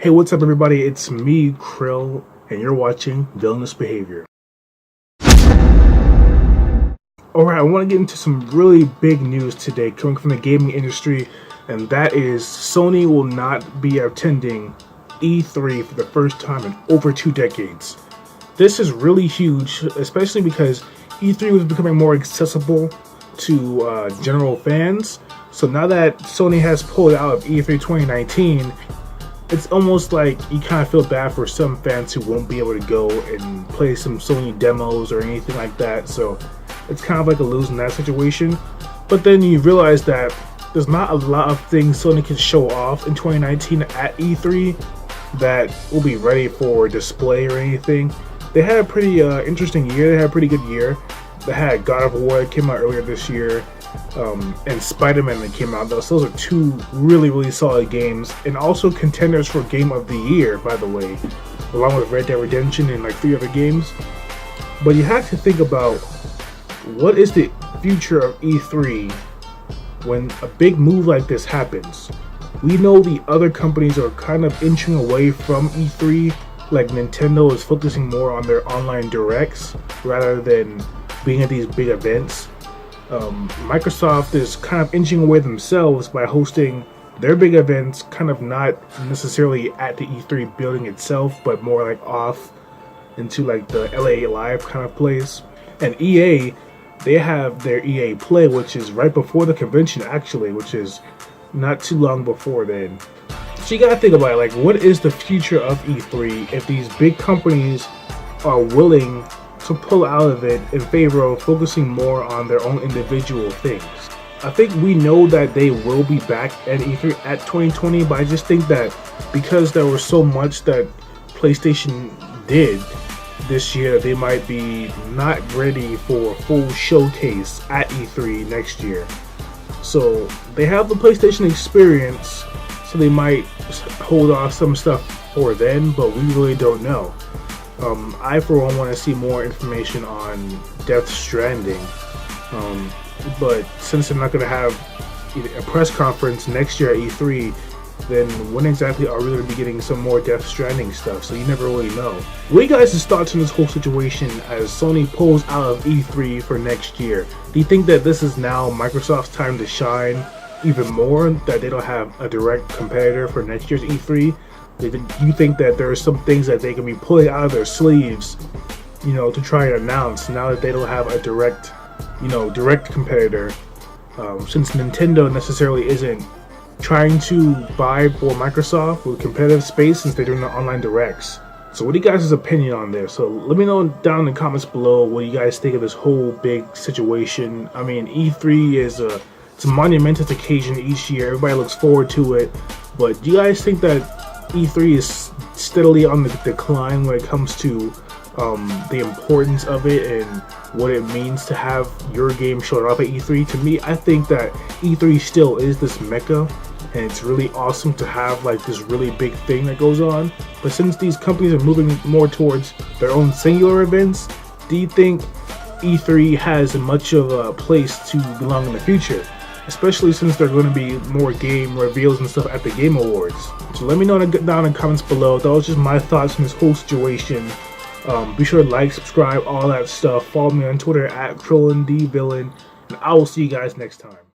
Hey, what's up everybody? It's me, Krill, and you're watching Villainous Behavior. Alright, I want to get into some really big news today coming from the gaming industry, and that is Sony will not be attending E3 for the first time in over 2 decades. This is really huge, especially because E3 was becoming more accessible to general fans. So now that Sony has pulled out of E3 2019, it's almost like you kind of feel bad for some fans who won't be able to go and play some Sony demos or anything like that. So it's kind of like a lose in that situation. But then you realize that there's not a lot of things Sony can show off in 2019 at E3 that will be ready for display or anything. They had a pretty interesting year. They had a pretty good year. They had God of War that came out earlier this year, and Spider-Man that came out. Those are 2 really solid games, and also contenders for Game of the Year, by the way, along with Red Dead Redemption and like 3 other games. But you have to think about what is the future of E3 when a big move like this happens. We know the other companies are kind of inching away from E3, like Nintendo is focusing more on their online directs rather than being at these big events. Microsoft is kind of inching away themselves by hosting their big events, kind of not necessarily at the E3 building itself, but more like off into like the LA Live kind of place. And EA, they have their EA Play, which is right before the convention actually, which is not too long before then. So you gotta think about it, like what is the future of E3 if these big companies are willing to pull out of it in favor of focusing more on their own individual things. I think we know that they will be back at E3 at 2020, but I just think that because there was so much that PlayStation did this year, they might be not ready for a full showcase at E3 next year. So they have the PlayStation experience, so they might hold off some stuff for then, but we really don't know. I for one want to see more information on Death Stranding, but since they're not going to have a press conference next year at E3, then when exactly are we going to be getting some more Death Stranding stuff? So you never really know. What are you guys' thoughts on this whole situation as Sony pulls out of E3 for next year? Do you think that this is now Microsoft's time to shine even more, that they don't have a direct competitor for next year's E3? Do you think that there are some things that they can be pulling out of their sleeves, to try and announce now that they don't have a direct competitor, since Nintendo necessarily isn't trying to buy for Microsoft with competitive space since they're doing the online directs? So what do you guys' opinion on this? So let me know down in the comments below what you guys think of this whole big situation. I mean, E3 it's a monumentous occasion each year. Everybody looks forward to it. But do you guys think that E3 is steadily on the decline when it comes to the importance of it and what it means to have your game showing off at E3? To me, I think that E3 still is this mecca, and it's really awesome to have like this really big thing that goes on. But since these companies are moving more towards their own singular events, do you think E3 has much of a place to belong in the future? Especially since there are going to be more game reveals and stuff at the Game Awards. So let me know down in the comments below. That was just my thoughts on this whole situation. Be sure to like, subscribe, all that stuff. Follow me on Twitter at TrollandDVillain, and I will see you guys next time.